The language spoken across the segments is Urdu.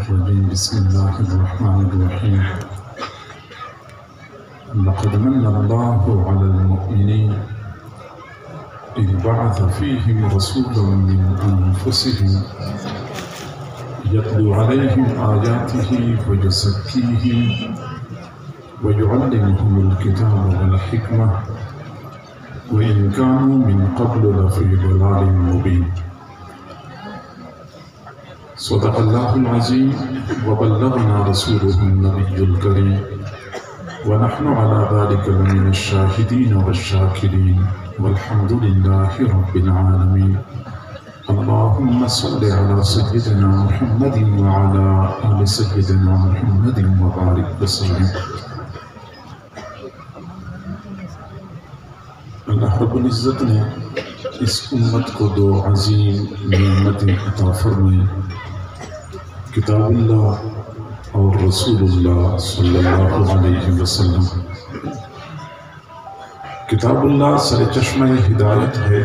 الرجيم بسم الله الرحمن الرحيم لقد من الله على المؤمنين إذ بعث فيهم رسولا من أنفسهم يتلو عليهم آياته ويزكيهم ويعلمهم الكتاب والحكمة وإن كانوا من قبل لفي ضلال مبين صدق الله العظيم وبلغنا رسوله النبي الكريم ونحن على ذلك لمن الشاهدين والشاكرين والحمد لله رب العالمين اللهم صل على سيدنا محمد وعلى آل سيدنا محمد وبارك وسلم. اللہ رب العزت نے اس امت کو دو عظیم نعمتیں عطا فرمائیں، کتاب اللہ اور رسول اللہ صلی اللہ علیہ وسلم. کتاب اللہ سر چشمہ ہدایت ہے،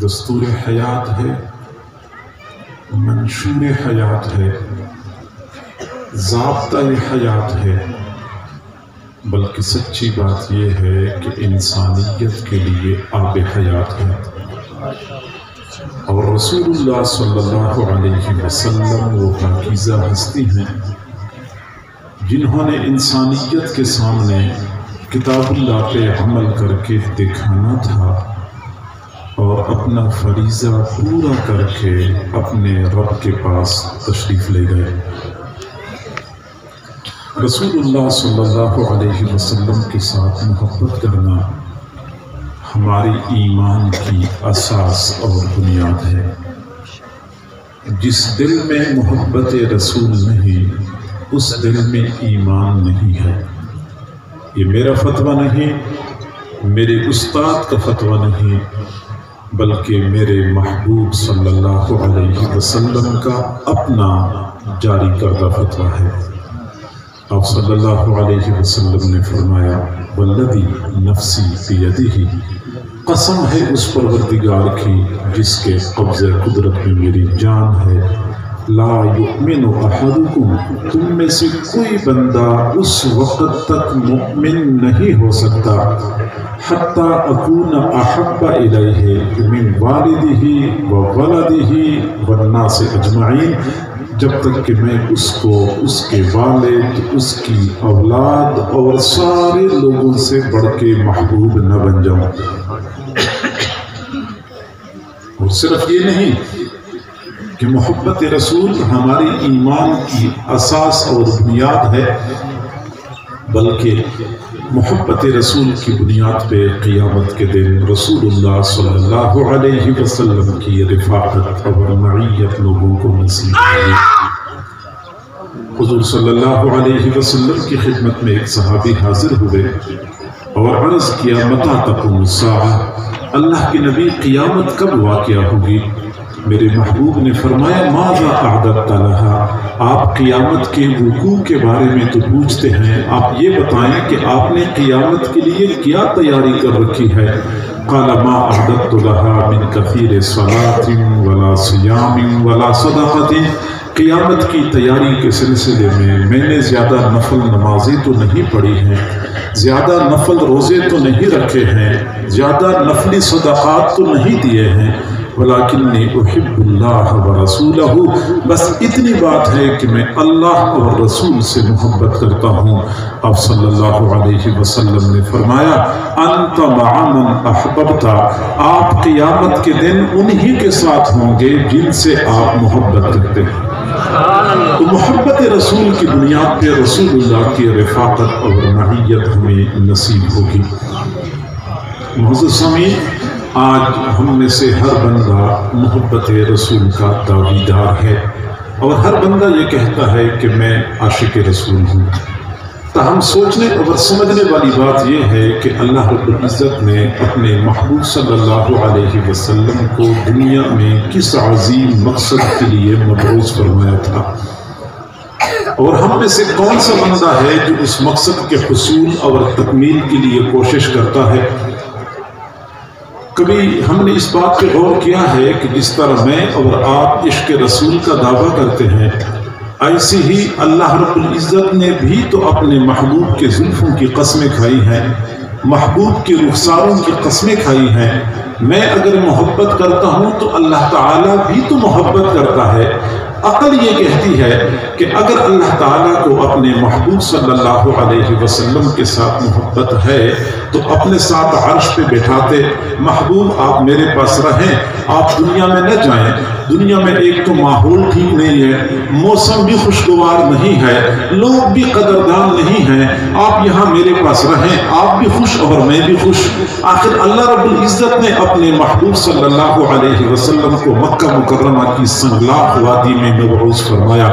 دستور حیات ہے، منشور حیات ہے، ضابطہ حیات ہے، بلکہ سچی بات یہ ہے کہ انسانیت کے لیے آب حیات ہے. اور رسول اللہ صلی اللہ علیہ وسلم وہ پاکیزہ ہستی ہیں جنہوں نے انسانیت کے سامنے کتاب اللہ پہ عمل کر کے دکھانا تھا اور اپنا فریضہ پورا کر کے اپنے رب کے پاس تشریف لے گئے. رسول اللہ صلی اللہ علیہ وسلم کے ساتھ محبت کرنا ہماری ایمان کی اساس اور بنیاد ہے. جس دل میں محبت رسول نہیں اس دل میں ایمان نہیں ہے. یہ میرا فتویٰ نہیں، میرے استاد کا فتویٰ نہیں، بلکہ میرے محبوب صلی اللہ علیہ وسلم کا اپنا جاری کردہ فتویٰ ہے. آپ صلی اللہ علیہ وسلم نے فرمایا والذی نفسی بیدہ، قسم ہے اس پروردگار کی جس کے قبضہ قدرت میں میری جان ہے، لا یؤمن احدکم، تم میں سے کوئی بندہ اس وقت تک مؤمن نہیں ہو سکتا حتی اکون احب الیہ من والدہ وولدہ والناس اجمعین، جب تک کہ میں اس کو اس کے والد، اس کی اولاد اور سارے لوگوں سے بڑھ کے محبوب نہ بن جاؤں. اور صرف یہ نہیں کہ محبت رسول ہماری ایمان کی اساس اور بنیاد ہے، بلکہ محبت رسول کی بنیاد پہ قیامت کے دن رسول اللہ صلی اللہ علیہ وسلم کی رفاقت اور معیت لوگوں کو نصیب ہوگی. حضور صلی اللہ علیہ وسلم کی خدمت میں ایک صحابی حاضر ہوئے اور عرض کیا متى تقوم الساعہ، اللہ کے نبی قیامت کب واقعہ ہوگی؟ میرے محبوب نے فرمایا ماذا اعددت لها، آپ قیامت کے وقوع کے بارے میں تو پوچھتے ہیں، آپ یہ بتائیں کہ آپ نے قیامت کے لیے کیا تیاری کر رکھی ہے؟ قال ما اعددت لها من كثير صلاة ولا صيام ولا صدقة، قیامت کی تیاری کے سلسلے میں نے زیادہ نفل نمازیں تو نہیں پڑھی ہیں، زیادہ نفل روزے تو نہیں رکھے ہیں، زیادہ نفلی صدقات تو نہیں دیے ہیں، ولیکنی احب اللہ ورسولہ، بس اتنی بات ہے کہ میں اللہ اور رسول سے محبت کرتا ہوں. آپ صلی اللہ علیہ وسلم نے فرمایا انت مع من احببت، آپ قیامت کے دن انہی کے ساتھ ہوں گے جن سے آپ محبت کرتے ہیں. تو محبت رسول کی بنیاد پہ رسول اللہ کی رفاقت اور معیت ہمیں نصیب ہوگی. معزز سامعین، آج ہم میں سے ہر بندہ محبت رسول کا دعویدار ہے اور ہر بندہ یہ کہتا ہے کہ میں عاشق رسول ہوں. تاہم سوچنے اور سمجھنے والی بات یہ ہے کہ اللہ رب العزت نے اپنے محبوب صلی اللہ علیہ وسلم کو دنیا میں کس عظیم مقصد کے لیے مبعوث فرمایا تھا، اور ہم میں سے کون سا بندہ ہے جو اس مقصد کے حصول اور تکمیل کے لیے کوشش کرتا ہے. کبھی ہم نے اس بات پہ غور کیا ہے کہ جس طرح میں اور آپ عشق رسول کا دعویٰ کرتے ہیں، ایسی ہی اللہ رب العزت نے بھی تو اپنے محبوب کے زلفوں کی قسمیں کھائی ہیں، محبوب کے رخساروں کی قسمیں کھائی ہیں۔ میں اگر محبت کرتا ہوں تو اللہ تعالیٰ بھی تو محبت کرتا ہے۔ عقل یہ کہتی ہے کہ اگر اللہ تعالیٰ کو اپنے محبوب صلی اللہ علیہ وسلم کے ساتھ محبت ہے تو اپنے ساتھ عرش پہ بٹھاتے، محبوب آپ میرے پاس رہیں، آپ دنیا میں نہ جائیں۔ دنیا میں ایک تو ماحول ٹھیک نہیں ہے، موسم بھی خوشگوار نہیں ہے، لوگ بھی قدردان نہیں ہیں، آپ یہاں میرے پاس رہیں، آپ بھی خوش اور میں بھی خوش۔ آخر اللہ رب العزت نے اپنے محبوب صلی اللہ علیہ وسلم کو مکہ مکرمہ کی سنگلاخ وادی میں مبعوث فرمایا،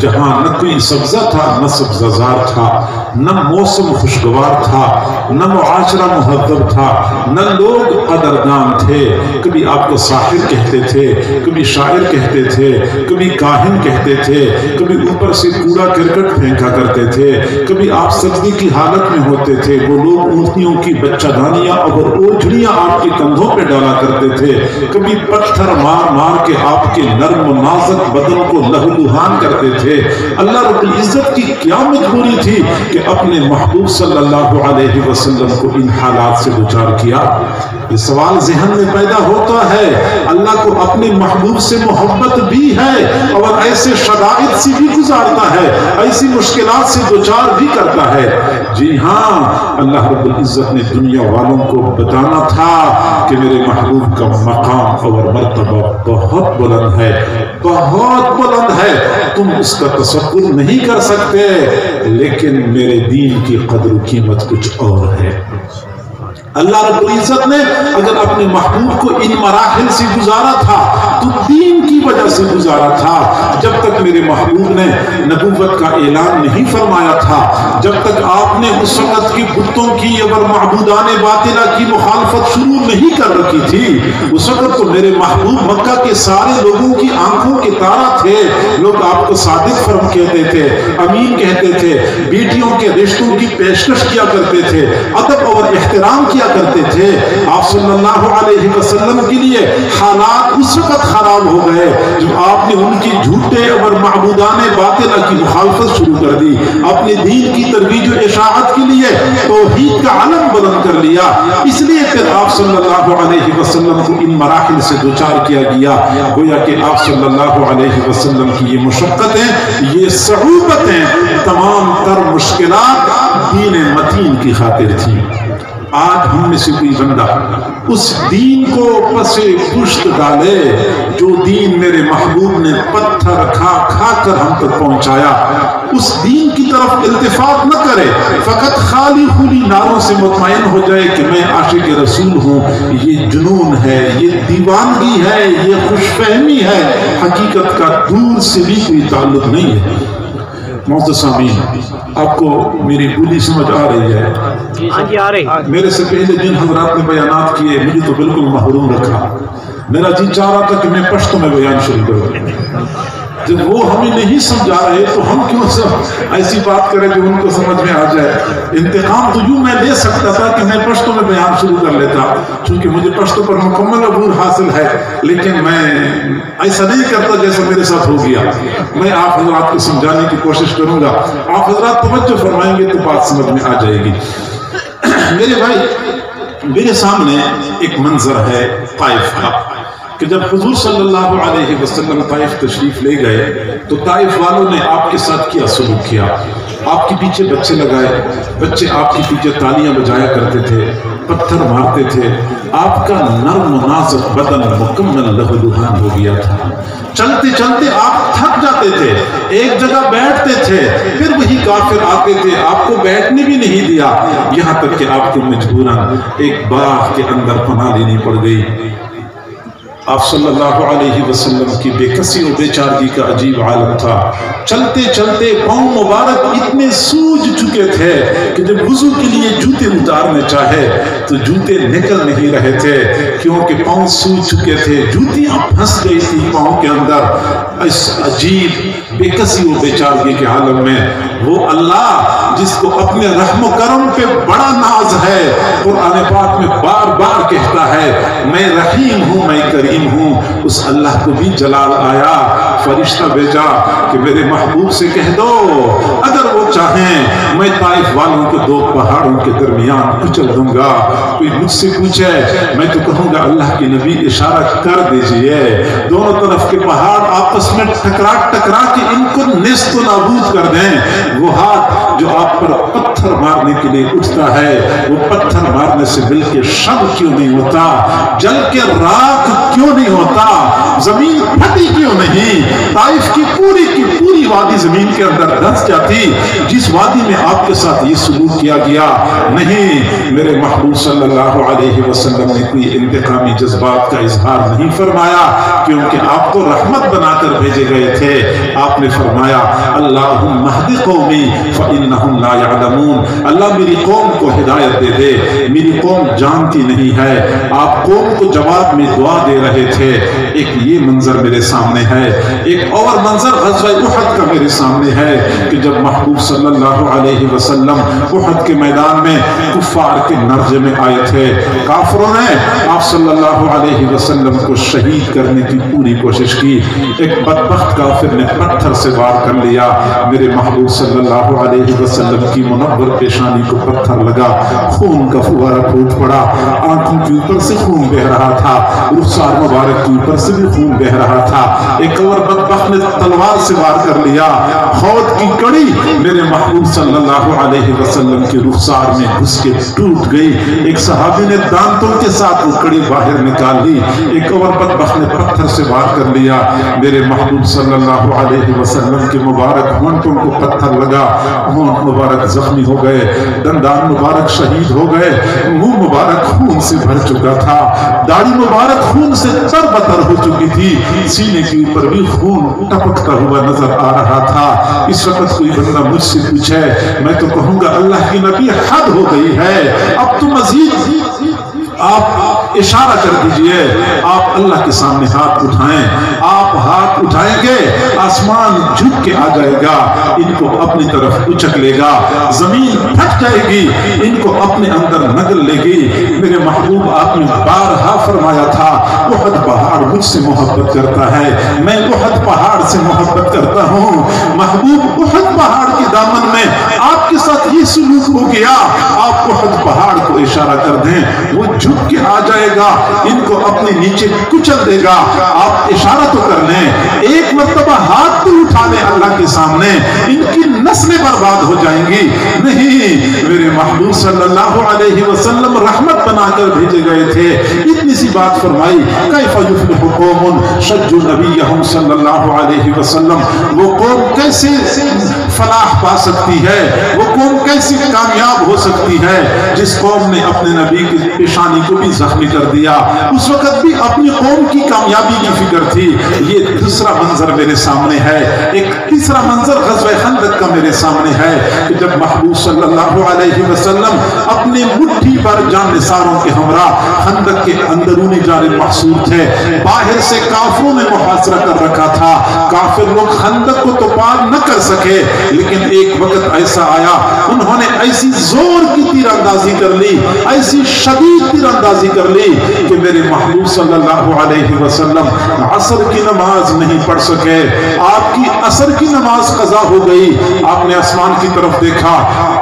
جہاں نہ کوئی سبزہ تھا، نہ سبزہ زار تھا، نہ موسم خوشگوار تھا، نہ معاشرہ مہذب تھا، نہ لوگ قدردان تھے۔ کبھی آپ کو ساحر کہتے تھے، کبھی شاعر کہتے تھے، کبھی کاہن کہتے تھے، کبھی اوپر سے کوڑا کرکٹ پھینکا کرتے تھے، کبھی آپ سجدے کی حالت میں ہوتے تھے، وہ لوگ اونٹنیوں کی بچہ دانیاں اور اوجھڑیاں آپ کے کندھوں پہ ڈالا کرتے تھے، کبھی پتھر مار مار کے آپ کے نرم و نازک بدن کو لہولہان کرتے تھے۔ اللہ رب العزت کی کیا مجبوری تھی کہ اپنے محبوب صلی اللہ علیہ وسلم کو ان حالات سے دوچار کیا؟ یہ سوال ذہن میں پیدا ہوتا ہے۔ اللہ کو اپنے محبوب سے محبت بھی ہے اور ایسے شرائط سے بھی گزارتا ہے، ایسی مشکلات سے دوچار بھی کرتا ہے۔ جی ہاں، اللہ رب العزت نے دنیا والوں کو بتانا تھا کہ میرے محبوب کا مقام اور مرتبہ بہت بلند ہے، بہت بلند ہے، تم اس کا تصور نہیں کر سکتے، لیکن میرے دین کی قدر و قیمت کچھ اور ہے۔ اللہ رب العزت نے اگر اپنے محبوب کو ان مراحل سے گزارا تھا تو دین کی وجہ سے گزارا تھا۔ جب تک میرے محبوب نے نبوت کا اعلان نہیں فرمایا تھا، جب تک آپ نے اس وقت کی بتوں کی اور معبودان باطلہ کی مخالفت شروع نہیں کر رکھی تھی، اس وقت تو میرے محبوب مکہ کے سارے لوگوں کی آنکھوں کے تارا تھے۔ لوگ آپ کو صادق فرم کہتے تھے، امین کہتے تھے، بیٹیوں کے رشتوں کی پیشکش کیا کرتے تھے، ادب اور احترام کیا کرتے تھے۔ آپ صلی اللہ علیہ وسلم کے لیے حالات اس وقت خراب ہو گئے جب آپ نے ان کی جھوٹے اور معبودان باطلہ کی مخالفت شروع کر دی، اپنے دین کی ترویج و اشاعت کے لیے توحید کا علم بلند کر لیا۔ اس لیے پھر آپ صلی اللہ علیہ وسلم کو ان مراحل سے دوچار کیا گیا۔ گویا کہ آپ صلی اللہ علیہ وسلم کی یہ مشقتیں، یہ صعوبتیں، تمام تر مشکلات دین متین کی خاطر تھیں۔ آج ہم میں سے کوئی بندہ اس دین کو پس پشت ڈالے جو دین میرے محبوب نے پتھر کھا کھا کر ہم تک پہنچایا، اس دین کی طرف التفات نہ کرے، فقط خالی خولی نعروں سے مطمئن ہو جائے کہ میں عاشق رسول ہوں۔ یہ جنون ہے، یہ دیوانگی ہے، یہ خوش فہمی ہے، حقیقت کا دور سے بھی کوئی تعلق نہیں ہے۔ معزز سامعین، آپ کو میری بولی سمجھ آ رہی ہے؟ ہاں جی، آ رہی۔ میرے سے پہلے جن حضرات نے بیانات کیے مجھے تو بالکل محروم رکھا۔ میرا جی چاہ رہا تھا کہ میں پشتو میں بیان شروع کروں۔ جب وہ ہمیں نہیں سمجھا رہے تو ہم کیوں ایسی بات کریں جو ان کو سمجھ میں آ جائے۔ انتقام تو یوں میں لے سکتا تھا کہ میں پشتو میں بیان شروع کر لیتا، چونکہ مجھے پشتو پر مکمل عبور حاصل ہے، لیکن میں ایسا نہیں کرتا جیسا میرے ساتھ ہو گیا۔ میں آپ حضرات کو سمجھانے کی کوشش کروں گا، آپ حضرات توجہ فرمائیں گے تو بات سمجھ میں آ جائے گی۔ میرے بھائی، میرے سامنے ایک منظر ہے طائف کا کہ جب حضور صلی اللہ علیہ وسلم طائف تشریف لے گئے تو طائف والوں نے آپ کے ساتھ کیا سلوک کیا۔ آپ کے پیچھے بچے لگائے، بچے آپ کے پیچھے تالیاں بجایا کرتے تھے، پتھر مارتے تھے، آپ کا نرم و نازک بدن مکمل لہولہان ہو گیا تھا۔ چلتے چلتے آپ تھک جاتے تھے، ایک جگہ بیٹھتے تھے، پھر وہی کافر آتے تھے، آپ کو بیٹھنے بھی نہیں دیا، یہاں تک کہ آپ کو مجبوراً ایک باغ کے اندر پناہ لینی پڑ گئی۔ آپ صلی اللہ علیہ وسلم کی بے کسی و بے چارگی کا عجیب عالم تھا۔ چلتے چلتے پاؤں مبارک اتنے سوج چکے تھے کہ جب وضو کے لیے جوتے اتارنے چاہے تو جوتے نکل نہیں رہے تھے، کیونکہ پاؤں سوج چکے تھے، جوتیاں پھنس گئی تھی پاؤں کے اندر۔ اس عجیب بے کسی و بے چارگی کے عالم میں وہ اللہ جس کو اپنے رحم و کرم پہ بڑا ناز ہے، قرآن پاک میں بار بار کہتا ہے میں رحیم ہوں، میں کریم ہوں، اس اللہ کو بھی جلال آیا، فرشتہ بھیجا کہ میرے محبوب سے کہہ دو اگر وہ چاہیں میں طائف والوں کو دو پہاڑوں کے درمیان کچل دوں گا۔ کوئی مجھ سے پوچھے میں تو کہوں گا اللہ کے نبی اشارہ کر دیجئے، دونوں طرف کے پہاڑ آپس میں ٹکرا ٹکرا کے ان کو نیست و نابود کر دیں۔ وہ ہاتھ جو آپ پر پتھر مارنے کے لیے اٹھتا ہے وہ پتھر مارنے سے مل کے شب کیوں نہیں ہوتا، جل کے راکھ کیوں نہیں ہوتا، زمین پھٹی کیوں نہیں، طائف کی پوری وادی زمین کے اندر دھس جاتی جس وادی میں آپ کے ساتھ یہ سلوک کیا گیا۔ نہیں، میرے محبوب صلی اللہ علیہ وسلم نے کوئی انتقامی جذبات کا اظہار نہیں فرمایا، کیونکہ آپ کو رحمت بنا کر بھیجے گئے تھے۔ آپ نے فرمایا اللہم اہد قومی فإنہم لا یعلمون، اللہ میری قوم کو ہدایت دے دے، میری قوم جانتی نہیں ہے۔ آپ قوم کو جواب میں دعا دے رہے تھے۔ ایک یہ منظر میرے سامنے ہے، ایک اور منظر غزوہ احد کا میرے سامنے ہے کہ جب محبوب صلی اللہ علیہ وسلم احد کے میدان میں کفار کے نرجے میں آئے تھے، کافروں نے آپ صلی اللہ علیہ وسلم کو شہید کرنے کی پوری کوشش کی۔ ایک بدبخت کافر نے پتھر سے وار کر لیا، میرے محبوب صلی اللہ علیہ وسلم کی منور پیشانی کو پتھر لگا، خون کا فوارہ پھوٹ پڑا، آنکھوں کے اوپر سے خون بہ رہا تھا، رخسار مبارک کے اوپر سے بھی خون بہ رہا تھا۔ ایک اور بدبخت نے تلوار سے وار کر لیا، خود کی کڑی میرے محبوب صلی اللہ علیہ وسلم کے رخسار میں گھس کے ٹوٹ گئی۔ ایک صحابی نے دانتوں کے ساتھ وہ کڑی باہر نکال لی۔ ایک اور بدبخت نے پتھر سے وار کر لیا، میرے محبوب صلی اللہ علیہ وسلم کے مبارک ہونٹوں کو پتھر لگا، ہونٹ مبارک زخمی ہو گئے، دندان مبارک شہید ہو گئے، منہ مبارک خون سے بھر چکا تھا، داڑھی مبارک خون سے تر بتر ہو چکی تھی، سینے کے اوپر بھی خون ٹپکتا ہوا نظر آ رہا تھا۔ اس وقت کوئی بندہ مجھ سے پوچھے میں تو کہوں گا اللہ کی نبی حد ہو گئی ہے، اب تو مزید آپ اشارہ کر دیجئے، آپ اللہ کے سامنے ہاتھ اٹھائیں، آپ ہاتھ اٹھائیں گے آسمان جھک کے آ جائے گا، ان کو اپنی طرف اچک لے گا، زمین پھٹ جائے گی، ان کو اپنے اندر نگل لے گی۔ میرے محبوب آپ نے بارہا فرمایا تھا احد پہاڑ مجھ سے محبت کرتا ہے، میں احد پہاڑ سے محبت کرتا ہوں۔ محبوب احد پہاڑ کے دامن میں آپ کے ساتھ یہ سلوک ہو گیا، آپ احد پہاڑ کو اشارہ کر دیں، وہ جھک کے آ جائے گا، ان کو اپنے نیچے کچل دے گا۔ آپ اشارہ تو کر لیں، ایک مرتبہ ہاتھ تو اٹھا لیں اللہ کے سامنے، ان کی نسلیں برباد ہو جائیں گی۔ نہیں، میرے محبوب صلی اللہ علیہ وسلم رحمت بنا کر بھیجے گئے تھے، اتنی سی بات فرمائی کیف یفلح قوم شجوا نبیہم صلی اللہ علیہ وسلم، وہ قوم کیسے فلاح پا سکتی ہے، وہ قوم کیسے کامیاب ہو سکتی ہے جس قوم نے اپنے نبی کی پیشانی کو بھی زخمی کر دیا، اس وقت بھی اپنی قوم کی کامیابی کی فکر تھی۔ یہ دوسرا منظر میرے سامنے ہے۔ ایک تیسرا منظر غزوہ خندق کا میرے سامنے ہے کہ جب محبوب صلی اللہ علیہ وسلم اپنے مٹھی پر جان نثاروں کے ہمراہ خندق کے اندرونی جانب محصور تھے، باہر سے کافروں نے محاصرہ کر رکھا تھا، کافر لوگ خندق کو تو پار نہ کر سکے، لیکن ایک وقت ایسا آیا انہوں نے ایسی زور کی تیر اندازی کر لی، ایسی شدید تیر اندازی کر لی کہ میرے محبوب صلی اللہ علیہ وسلم عصر کی نماز نہیں پڑھ سکے، آپ کی عصر کی نماز قضا ہو گئی۔ آپ نے آسمان کی طرف دیکھا،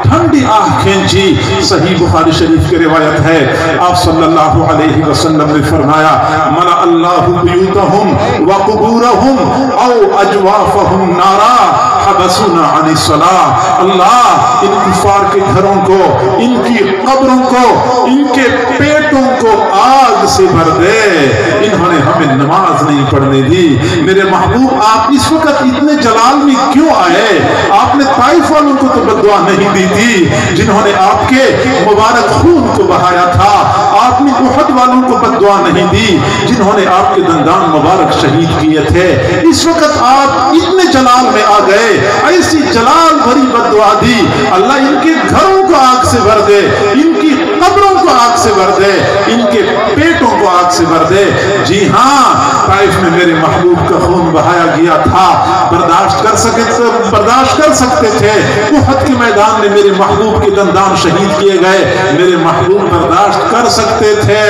ٹھنڈی آہ کھینچی، صحیح بخاری شریف کی روایت ہے، آپ صلی اللہ علیہ وسلم نے فرمایا ملأ اللہ بیوتہم وقبورہم او اجوافہم نارا حبسونا عن الصلاۃ، اللہ ان کفار کے گھروں کو، ان کی قبروں کو، ان کے پیٹوں کو آگ سے بھر دے، انہوں نے ہمیں نماز نہیں پڑھنے دی۔ میرے محبوب آپ اس وقت اتنے جلال میں کیوں آئے؟ آپ نے طائف والوں کو تو بد دعا نہیں دی تھی جنہوں نے آپ کے مبارک خون کو بہایا تھا، آپ نے احد والوں کو بد دعا نہیں دی جنہوں نے آپ کے دندان مبارک شہید کیے تھے۔ اس وقت آپ اتنے جلال میں آ گئے، ایسی جلال بھری بد دعا دی، اللہ ان کے گھروں کو آگ سے بھر دے، ان کی قبروں کو آگ سے بھر دے، ان کے پیٹوں کو آگ سے بھر دے۔ جی ہاں، طائف میں میرے محبوب کا خون بہایا گیا تھا، برداشت کر سکتے تھے۔ احد کے میدان میں میرے محبوب کے دندان شہید کیے گئے، میرے محبوب برداشت کر سکتے تھے۔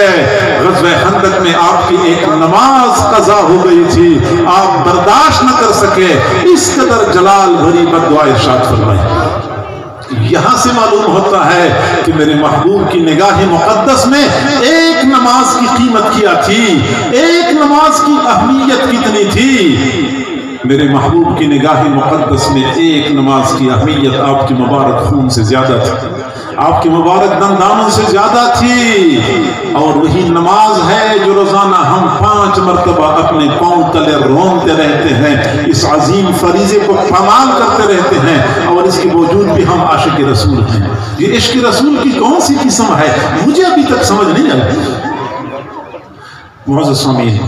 غزوہ خندق میں آپ کی ایک نماز قضا ہو گئی تھی، آپ برداشت نہ کر سکے، اس قدر جلال بھری بددعا ارشاد فرمائی۔ یہاں سے معلوم ہوتا ہے کہ میرے محبوب کی نگاہ مقدس میں ایک نماز کی قیمت کیا تھی، ایک نماز کی اہمیت کتنی تھی۔ میرے محبوب کی نگاہ مقدس میں ایک نماز کی اہمیت آپ کی مبارک خون سے زیادہ تھی، آپ کی مبارک دندانوں سے زیادہ تھی، اور وہی نماز ہے جو روزانہ ہم 5 مرتبہ اپنے پاؤں تلے رونتے رہتے ہیں، اس عظیم فریضے کو پامال کرتے رہتے ہیں، اور اس کے باوجود بھی ہم عاشق رسول ہیں۔ یہ عشق رسول کی کون سی قسم ہے، مجھے ابھی تک سمجھ نہیں آئی۔ معزز سامعین،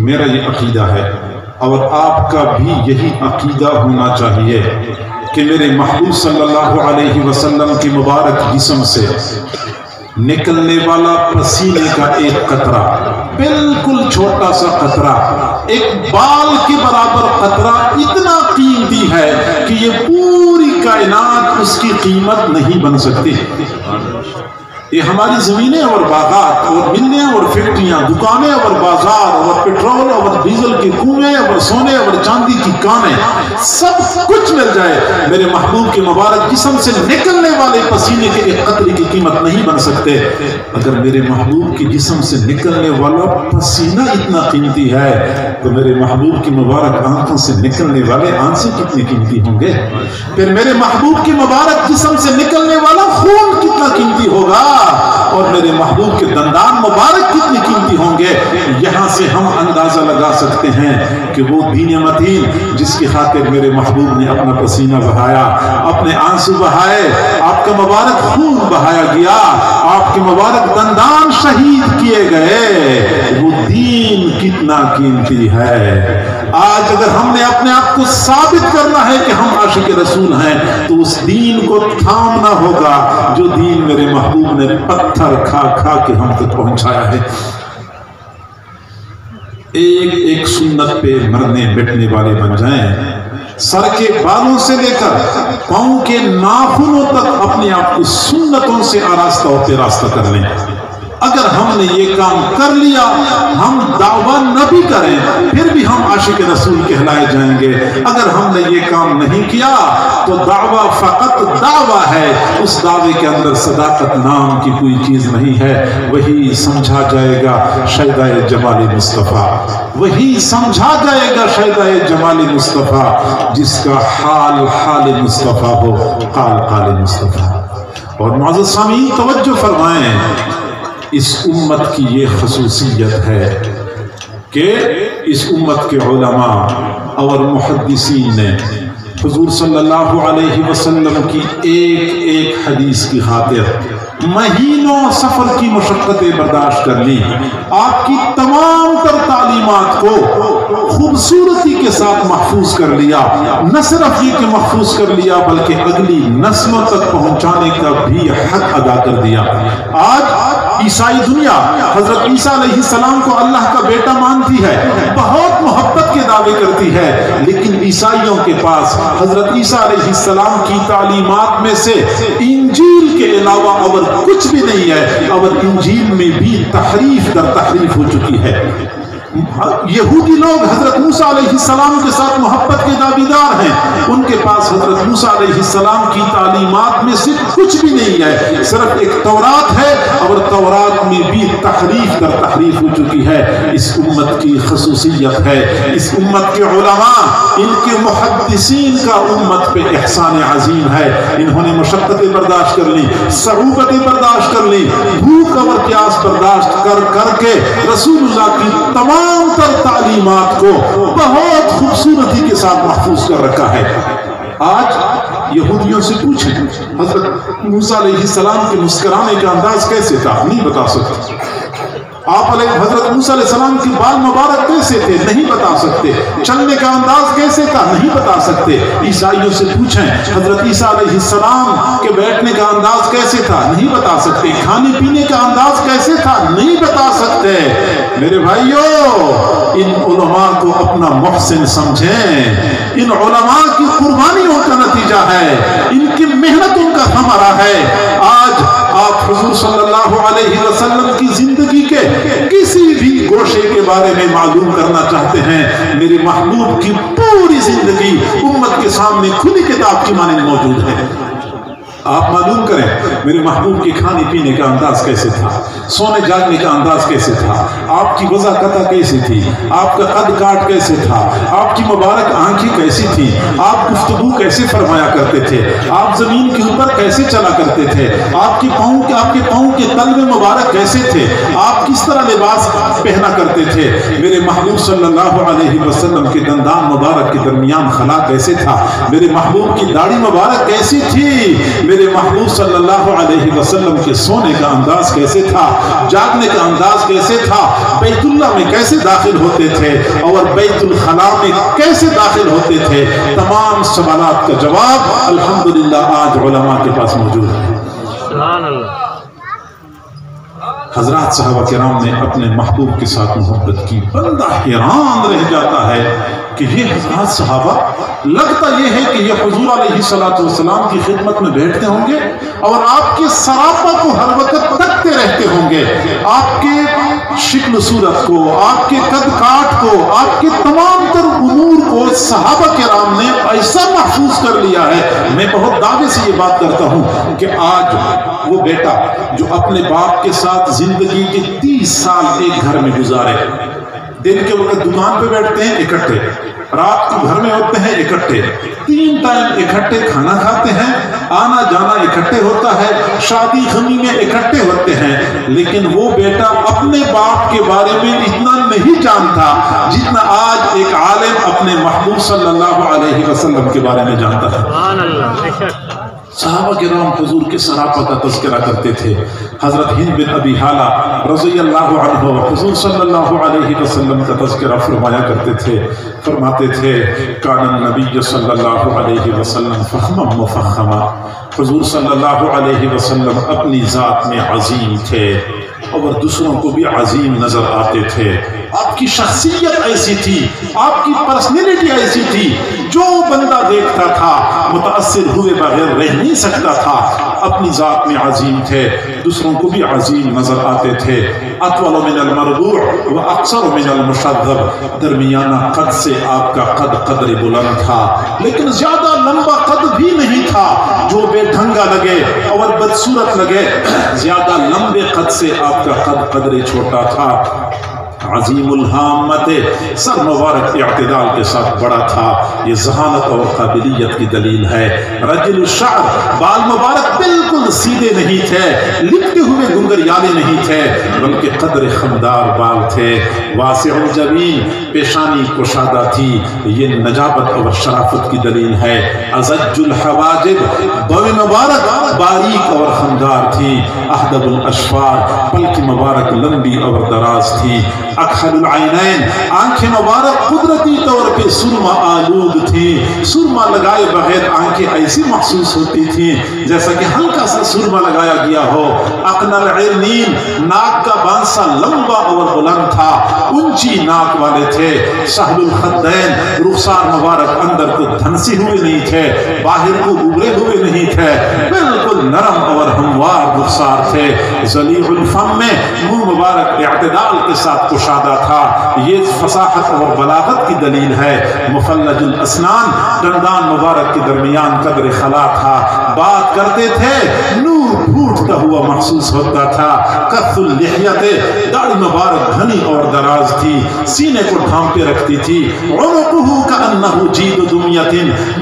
میرا یہ عقیدہ ہے اور آپ کا بھی یہی عقیدہ ہونا چاہیے کہ میرے محبوب صلی اللہ علیہ وسلم کی مبارک جسم سے نکلنے والا پسینے کا ایک قطرہ، بالکل چھوٹا سا قطرہ، ایک بال کے برابر قطرہ اتنا قیمتی ہے کہ یہ پوری کائنات اس کی قیمت نہیں بن سکتی۔ یہ ہماری زمینیں اور باغات اور ملیں اور فیکٹریاں، دکانیں اور بازار اور پیٹرول اور ڈیزل کے کنویں اور سونے اور چاندی کی کانیں، سب کچھ مل جائے، میرے محبوب کے مبارک جسم سے نکلنے والے پسینے کے ایک قطرے کی قیمت نہیں بن سکتے۔ اگر میرے محبوب کے جسم سے نکلنے والا پسینہ اتنا قیمتی ہے تو میرے محبوب کی مبارک آنکھوں سے نکلنے والے آنسو کتنے قیمتی ہوں گے، پھر میرے محبوب کے مبارک جسم سے نکلنے والا خون کتنا قیمتی ہوگا، اور میرے محبوب کے دندان مبارک کتنے قیمتی ہوں گے۔ یہاں سے ہم اندازہ لگا سکتے ہیں کہ وہ دین متین جس کی خاطر میرے محبوب نے اپنا پسینہ بہایا، اپنے آنسو بہائے، آپ کا مبارک خون بہایا گیا، آپ کے مبارک دندان شہید کیے گئے، وہ دین کتنا قیمتی ہے۔ آج اگر ہم نے اپنے آپ کو ثابت کرنا ہے کہ ہم عاشق رسول ہیں تو اس دین کو تھامنا ہوگا جو دین میرے محبوب نے پتھر کھا کھا کے ہم تک پہنچایا ہے۔ ایک ایک سنت پہ مرنے مٹنے والے بن جائیں، سر کے بالوں سے لے کر پاؤں کے ناخنوں تک اپنے آپ کو سنتوں سے آراستہ و پیراستہ کر لیں۔ اگر ہم نے یہ کام کر لیا، ہم دعویٰ نہ بھی کریں پھر بھی ہم عاشق رسول کہلائے جائیں گے۔ اگر ہم نے یہ کام نہیں کیا تو دعویٰ فقط دعویٰ ہے، اس دعوے کے اندر صداقت نام کی کوئی چیز نہیں ہے۔ وہی سمجھا جائے گا شیدائے جمال مصطفیٰ، وہی سمجھا جائے گا شیدائے جمال مصطفیٰ جس کا حال حال مصطفیٰ ہو، قال قال مصطفیٰ۔ اور معزز سامعین توجہ فرمائیں، اس امت کی یہ خصوصیت ہے کہ اس امت کے علماء اور محدثین نے حضور صلی اللہ علیہ وسلم کی ایک ایک حدیث کی خاطر مہینوں سفر کی مشقتیں برداشت کر لی، آپ کی تمام تر تعلیمات کو خوبصورتی کے ساتھ محفوظ کر لیا، نہ صرف یہ کہ محفوظ کر لیا بلکہ اگلی نسلوں تک پہنچانے کا بھی حق ادا کر دیا۔ آج عیسائی دنیا حضرت عیسیٰ علیہ السلام کو اللہ کا بیٹا مانتی ہے، بہت محبت کے دعوے کرتی ہے، لیکن عیسائیوں کے پاس حضرت عیسیٰ علیہ السلام کی تعلیمات میں سے انجیل کے علاوہ اور کچھ بھی نہیں ہے، اور انجیل میں بھی تحریف در تحریف ہو چکی ہے۔ یہودی لوگ حضرت موسیٰ علیہ السلام کے ساتھ محبت کے دعویدار ہیں، ان کے پاس حضرت موسیٰ علیہ السلام کی تعلیمات میں سے کچھ بھی نہیں ہے، صرف ایک تورات ہے، اور تورات میں بھی تحریف در تحریف ہو چکی ہے۔ اس امت کی خصوصیت ہے، اس امت کے علماء، ان کے محدثین کا امت پہ احسان عظیم ہے، انہوں نے مشقتیں برداشت کر لی، صعوبتیں برداشت کر لی، بھوک اور پیاس برداشت کر کر کے رسول اللہ کی تمام تر تعلیمات کو بہت خوبصورتی کے ساتھ محفوظ کر رکھا ہے۔ آج یہودیوں سے پوچھیں حضرت موسیٰ علیہ السلام کے مسکرانے کا انداز کیسے تھا، نہیں بتا سکتے۔ آپ حضرت موسیٰ علیہ السلام کی بال مبارک کیسے تھے؟ نہیں بتا سکتے. چلنے کا انداز کیسے تھا؟ نہیں بتا سکتے. عیسائیوں سے پوچھیں حضرت عیسیٰ علیہ السلام کے بیٹھنے کا انداز کیسے تھا؟ نہیں بتا سکتے. کھانے پینے کا انداز کیسے تھا؟ نہیں بتا سکتے. میرے بھائیوں، ان علماء کو اپنا محسن سمجھیں. ان علماء کی قربانیوں کا نتیجہ ہے، ان کی محنتوں کا ثمرہ ہے. آج آپ حضور صلی اللہ علیہ وسلم کی زندگی کے کسی بھی گوشے کے بارے میں معلوم کرنا چاہتے ہیں، میرے محبوب کی پوری زندگی امت کے سامنے کھلی کتاب کی مانند موجود ہے. آپ معلوم کریں میرے محبوب کے کھانے پینے کا انداز کیسے تھا، سونے جاگنے کا انداز کیسے تھا، آپ کی وضع قطع کیسی تھی، آپ کا قد کاٹ کیسے تھا، آپ کی مبارک آنکھیں کیسی تھی، آپ گفتگو کیسے فرمایا کرتے تھے، آپ زمین کے اوپر کیسے چلا کرتے تھے، آپ کے پاؤں کے تلوے مبارک کیسے تھے، آپ کس طرح لباس پہنا کرتے تھے. میرے محبوب صلی اللہ علیہ وسلم کے دندان مبارک کے درمیان خلا کیسے تھا، میرے محبوب کی داڑھی مبارک کیسی تھی، میرے محبوب صلی اللہ علیہ وسلم کے سونے کا انداز کیسے تھا، جاگنے کا انداز کیسے تھا، بیت اللہ میں کیسے داخل ہوتے تھے اور بیت الخلاء میں کیسے داخل ہوتے تھے. تمام سوالات کا جواب الحمدللہ آج علماء کے پاس موجود ہے. سبحان اللہ. حضرات صحابہ کرام نے اپنے محبوب کے ساتھ محبت کی. بندہ حیران رہ جاتا ہے کہ یہ حضرات صحابہ، لگتا یہ ہے کہ یہ حضور علیہ السلام کی خدمت میں بیٹھتے ہوں گے اور آپ کے سراپا کو ہر وقت تکتے رہتے ہوں گے، آپ کے شکل صورت کو، آپ کے قد کاٹ کو، آپ کے تمام تر امور کو صحابہ کرام نے ایسا محفوظ کر لیا ہے. میں بہت دعوے سے یہ بات کرتا ہوں کہ آج وہ بیٹا جو اپنے باپ کے ساتھ زندگی کے 30 سال ایک گھر میں گزارے، دن کے وقت دکان پہ بیٹھتے ہیں اکٹھے، رات کو گھر میں ہوتے ہیں اکٹھے، 3 ٹائم اکٹھے کھانا کھاتے ہیں، آنا جانا اکٹھے ہوتا ہے، شادی غمی میں اکٹھے ہوتے ہیں، لیکن وہ بیٹا اپنے باپ کے بارے میں اتنا نہیں جانتا جتنا آج ایک عالم اپنے محبوب صلی اللہ علیہ وسلم کے بارے میں جانتا ہے. سبحان اللہ. بے شک صحابہ کرام حضور کے سراپا کا تذکرہ کرتے تھے. حضرت ہند بن ابی حالہ رضی اللہ عنہ حضور صلی اللہ علیہ وسلم کا تذکرہ فرمایا کرتے تھے. فرماتے تھے کان النبی صلی اللہ علیہ وسلم فخما مفخما. حضور صلی اللہ علیہ وسلم اپنی ذات میں عظیم تھے اور دوسروں کو بھی عظیم نظر آتے تھے. آپ کی شخصیت ایسی تھی، آپ کی پرسنالٹی ایسی تھی، جو بندہ دیکھتا تھا متاثر ہوئے بغیر رہ نہیں سکتا تھا. اپنی ذات میں عظیم تھے، دوسروں کو بھی عظیم نظر آتے تھے. اطول من المربوع و اقصر من المشذب. درمیانہ قد سے آپ کا قد قدر بلند تھا، لیکن زیادہ لمبا قد بھی نہیں تھا جو بے ڈھنگا لگے اور بدصورت لگے. زیادہ لمبے قد سے آپ کا قد قدر چھوٹا تھا. عظیم الحامت، سر مبارک اعتدال کے ساتھ بڑا تھا. یہ ذہانت اور قابلیت کی دلیل ہے. رجل الشعر، بال مبارک بالکل سیدھے نہیں تھے، لپٹے ہوئے گنگریالے نہیں تھے، بلکہ قدر خمدار بال تھے. واسع الجبین، پیشانی کشادہ تھی، یہ نجابت اور شرافت کی دلیل ہے. ازج الحواجب، بویں مبارک باریک اور خمدار تھی. احدب الاشفار، پلک مبارک لمبی اور دراز تھی. اکحل العینین، آنکھیں مبارک قدرتی طور پہ سرما آلود تھی. سرما لگائے بغیر آنکھیں ایسی محسوس ہوتی تھی جیسا کہ ہلکا سا سرما لگایا گیا ہو. اقنى العرنین، ناک کا بانسا لمبا اور بلند تھا، اونچی ناک والے تھے. سہل الخدین، رخسار مبارک اندر کو دھنسے ہوئے نہیں تھے، باہر کو ابھرے ہوئے نہیں تھے، بالکل نرم اور ہموار رخسار تھے. ذلیع الفم میں، منہ مبارک اعتدال کے ساتھ کشادہ تھا. یہ فصاحت اور بلاغت کی دلیل ہے. مفلج الاسنان، دندان مبارک کے درمیان قدر خلا تھا. بات کرتے تھے نور پھوٹتا ہوا محسوس ہوتا تھا. کف اللحیت، داڑھی مبارک گھنی اور دراز تھی، سینے کو ڈھانپے رکھتی تھی. عنقہ کأنہ جید دمیۃ،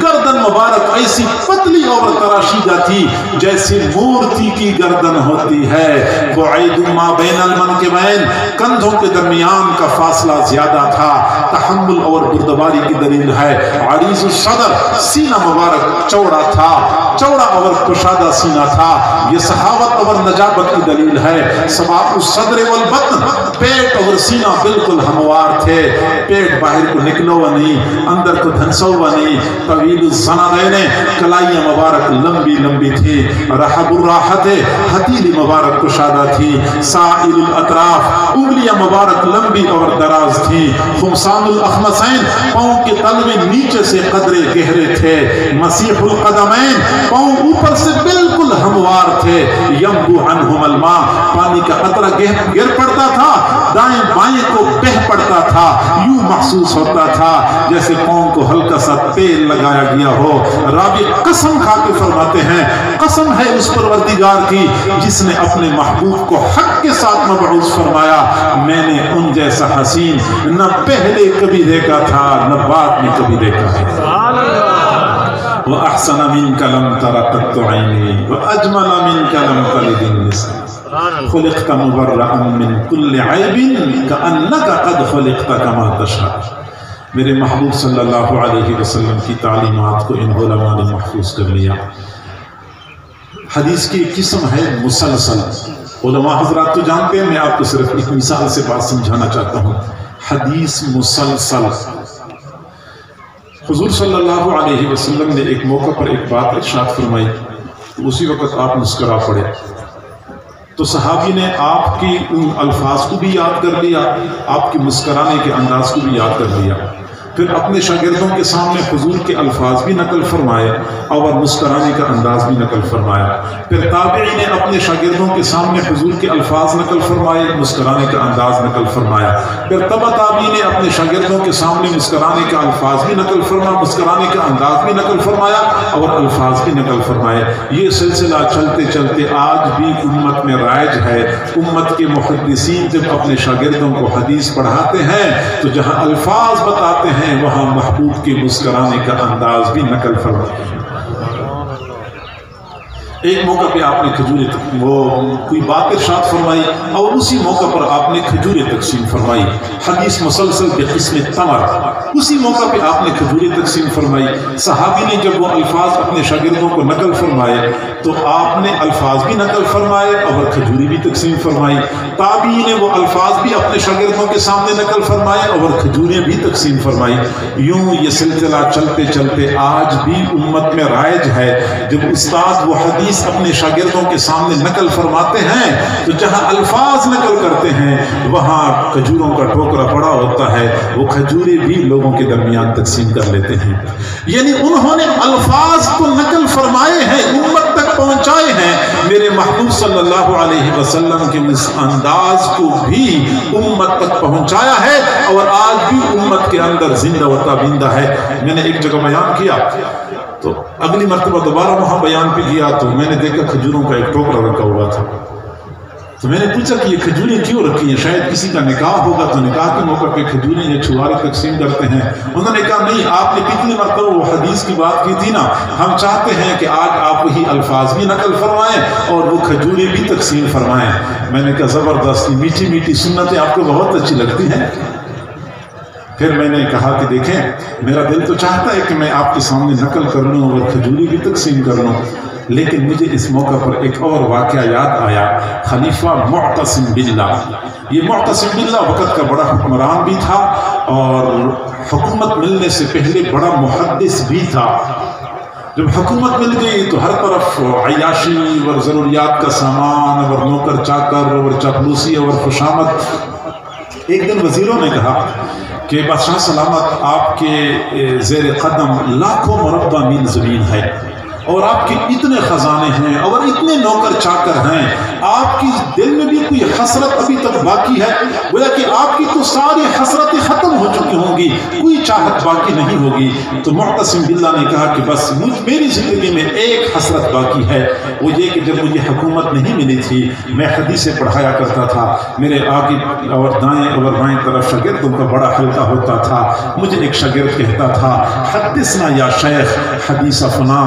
گردن مبارک ایسی پتلی اور تراشیدہ تھی جیسے مورتی کی گردن ہوتی ہے. بعید ما بین المنکبین، کندھوں کے درمیان کا فاصلہ زیادہ تھا. تحمل اور بردباری کی دلیل ہے. عریض الصدر، سینہ مبارک چوڑا تھا. چوڑا اور کشادہ سینہ تھا. یہ سخاوت اور نجابت کی دلیل ہے. سباق الصدر والبطن, پیٹ اور سینہ بالکل ہموار تھے. پیٹ باہر کو نکلو ہوا نہیں, اندر کو دھنسا ہوا نہیں. طویل الزنادین, کلائیاں مبارک لمبی لمبی تھی. رحب الراحت, ہتھیلی مبارک کشادہ تھی. سائل الاطراف, انگلیاں مبارک لمبی اور دراز تھی. خمسان الاخمسین, پاؤں کے تلوے نیچے سے قدرے گہرے تھے. مسیح القدمین, پاؤں اوپر سے بالکل ہموار تھے. ینبو عنہم الماء, پانی کا قطرہ گر پڑتا تھا, دائیں بائیں کو بہ پڑتا تھا. یوں محسوس ہوتا تھا جیسے پاؤں کو ہلکا سا تیل لگایا گیا ہو. راوی قسم کھا کے فرماتے ہیں, قسم ہے اس پروردگار کی جس نے اپنے محبوب کو حق کے ساتھ مبعوث فرمایا, میں نے ان جیسا حسین نہ پہلے کبھی دیکھا تھا نہ بعد میں کبھی دیکھا ہے. وَأَحْسَنَ مِنْكَ لَمْ تَرَ قَطُّ عَيْنِي وَأَجْمَلَ مِنْكَ لَمْ تَلِدِ النِّسَاءُ خُلِقْتَ مُبَرَّأً مِنْ كُلِّ عَيْبٍ كَأَنَّكَ قَدْ خُلِقْتَ كَمَا تَشَاءُ. میرے محبوب صلی اللہ علیہ وسلم کی تعلیمات کو ان علماء نے محفوظ کر لیا. حدیث کی قسم ہے مسلسل. علماء حضرات تو جانتے ہیں, میں آپ کو صرف ایک مثال سے بات سمجھانا چاہتا ہوں. حدیث مسلسل. حضور صلی اللہ علیہ وسلم نے ایک موقع پر ایک بات ارشاد فرمائی, اسی وقت آپ مسکرا پڑے. تو صحابی نے آپ کی ان الفاظ کو بھی یاد کر لیا, آپ کے مسکرانے کے انداز کو بھی یاد کر لیا. پھر اپنے شاگردوں کے سامنے حضور کے الفاظ بھی نقل فرمائے اور مسکرانے کا انداز بھی نقل فرمایا. پھر تابعی نے اپنے شاگردوں کے سامنے حضور کے الفاظ نقل فرمائے, مسکرانے کا انداز نقل فرمایا. پھر تبع تابعی نے اپنے شاگردوں کے سامنے مسکرانے کا الفاظ بھی نقل فرمایا, مسکرانے کا انداز بھی نقل فرمایا اور الفاظ بھی نقل فرمائے. یہ سلسلہ چلتے چلتے آج بھی امت میں رائج ہے. امت کے محدثین جب اپنے شاگردوں کو حدیث پڑھاتے ہیں تو جہاں الفاظ بتاتے ہیں وہاں محبوب کے مسکرانے کا انداز بھی نقل فرماتے ہیں. ایک موقع پہ آپ نے کھجوریں کوئی بات ارشاد فرمائی اور اسی موقع پر آپ نے کھجوریں تقسیم فرمائی. حدیث مسلسل بقسم تمر, اسی موقع پہ آپ نے کھجوریں تقسیم فرمائی. صحابی نے جب وہ الفاظ اپنے شاگردوں کو نقل فرمائے تو آپ نے الفاظ بھی نقل فرمائے اور کھجوری بھی تقسیم فرمائی. تابعی نے وہ الفاظ بھی اپنے شاگردوں کے سامنے نقل فرمائے اور کھجوریں بھی تقسیم فرمائی. یوں یہ سلسلہ چلتے چلتے آج بھی امت میں رائج ہے. جب استاد وہ حدیث اپنے شاگردوں کے سامنے نقل فرماتے ہیں تو جہاں الفاظ نقل کرتے ہیں وہاں کھجوروں کا ٹوکرا پڑا ہوتا ہے, وہ کھجوریں بھی لوگوں کے درمیان تقسیم کر لیتے ہیں. یعنی انہوں نے الفاظ کو نقل فرمائے ہیں, امت تک پہنچائے ہیں. میرے محبوب صلی اللہ علیہ وسلم کے اس انداز کو بھی امت تک پہنچایا ہے اور آج بھی امت کے اندر زندہ و تابندہ ہے. میں نے ایک جگہ بیان کیا تو اگلی مرتبہ دوبارہ وہاں بیان پہ گیا تو میں نے دیکھا کھجوروں کا ایک ٹوکرا رکھا ہوا تھا. تو میں نے پوچھا کہ یہ کھجوریں کیوں رکھی ہیں, شاید کسی کا نکاح ہوگا تو نکاح کے موقع پہ کھجوریں یا چھوارے تقسیم کرتے ہیں. انہوں نے کہا نہیں, آپ نے کتنی مرتبہ وہ حدیث کی بات کی تھی نا, ہم چاہتے ہیں کہ آج آپ وہی الفاظ بھی نقل فرمائیں اور وہ کھجوریں بھی تقسیم فرمائیں. میں نے کہا زبردست, میٹھی میٹھی سنتیں آپ کو بہت اچھی لگتی ہیں. پھر میں نے کہا کہ دیکھیں میرا دل تو چاہتا ہے کہ میں آپ کے سامنے نقل کر لوں اور کھجوری بھی تقسیم کر لوں, لیکن مجھے اس موقع پر ایک اور واقعہ یاد آیا. خلیفہ معتصم باللہ, یہ معتصم باللہ وقت کا بڑا حکمران بھی تھا اور حکومت ملنے سے پہلے بڑا محدث بھی تھا. جب حکومت مل گئی تو ہر طرف عیاشی اور ضروریات کا سامان اور نوکر چاکر اور چاپلوسی اور خوشامد. ایک دن وزیروں نے کہا کہ بادشاہ سلامت آپ کے زیر قدم لاکھوں مربع میل زمین ہے اور آپ کے اتنے خزانے ہیں اور اتنے نوکر چاکر ہیں, آپ کی دل میں بھی کوئی حسرت ابھی تک باقی ہے؟ گویا کہ آپ کی تو ساری حسرتیں ختم ہو چکی ہوں گی, کوئی چاہت باقی نہیں ہوگی. تو معتصم باللہ نے کہا کہ بس میری زندگی میں ایک حسرت باقی ہے, وہ یہ کہ جب مجھے حکومت نہیں ملی تھی میں حدیثیں پڑھایا کرتا تھا, میرے آگے اور دائیں اور بائیں طرف شاگردوں کا بڑا حلقہ ہوتا تھا. مجھے ایک شاگرد کہتا تھا حدثنا یا شیخ حدیث فلاں,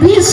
20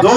2